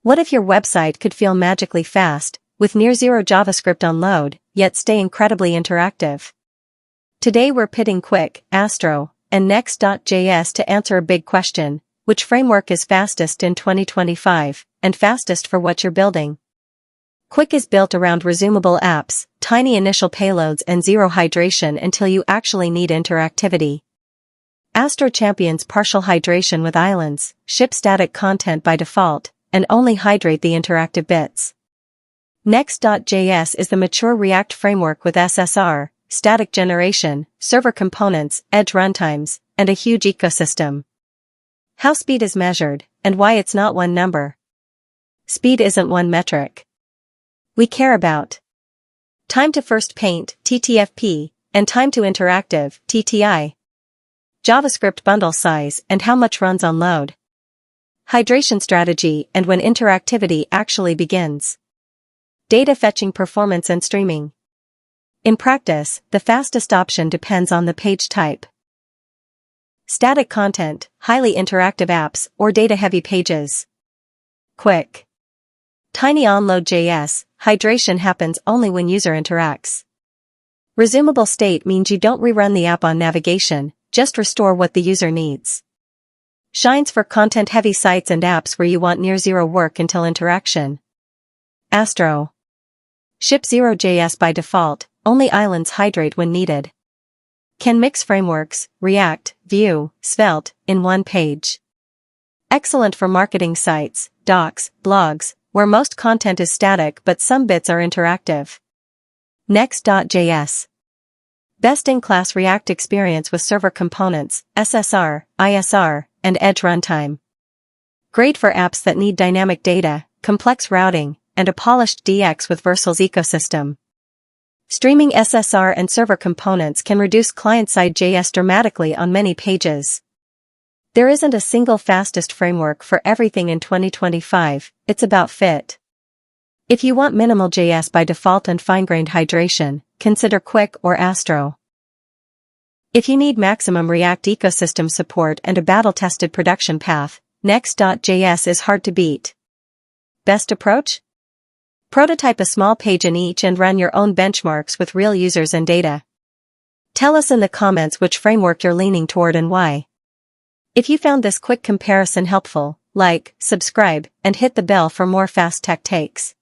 What if your website could feel magically fast, with near-zero JavaScript on load, yet stay incredibly interactive? Today we're pitting Qwik, Astro, and Next.js to answer a big question: which framework is fastest in 2025, and fastest for what you're building? Qwik is built around resumable apps, tiny initial payloads and zero hydration until you actually need interactivity. Astro champions partial hydration with islands, ship static content by default, and only hydrate the interactive bits. Next.js is the mature React framework with SSR, static generation, server components, edge runtimes, and a huge ecosystem. How speed is measured, and why it's not one number. Speed isn't one metric. We care about time to first paint, TTFP, and time to interactive, TTI. JavaScript bundle size and how much runs on load. Hydration strategy and when interactivity actually begins. Data fetching performance and streaming. In practice, the fastest option depends on the page type. Static content, highly interactive apps, or data-heavy pages. Qwik. Tiny onload.js, hydration happens only when user interacts. Resumable state means you don't rerun the app on navigation, just restore what the user needs. Shines for content-heavy sites and apps where you want near-zero work until interaction. Astro. Ship 0.js by default, only islands hydrate when needed. Can mix frameworks, React, Vue, Svelte, in one page. Excellent for marketing sites, docs, blogs, where most content is static but some bits are interactive. Next.js. Best-in-class React experience with server components, SSR, ISR, and edge runtime. Great for apps that need dynamic data, complex routing, and a polished DX with Versal's ecosystem. Streaming SSR and server components can reduce client-side JS dramatically on many pages. There isn't a single fastest framework for everything in 2025, it's about fit. If you want minimal JS by default and fine-grained hydration, consider Qwik or Astro. If you need maximum React ecosystem support and a battle-tested production path, Next.js is hard to beat. Best approach? Prototype a small page in each and run your own benchmarks with real users and data. Tell us in the comments which framework you're leaning toward and why. If you found this quick comparison helpful, like, subscribe, and hit the bell for more fast tech takes.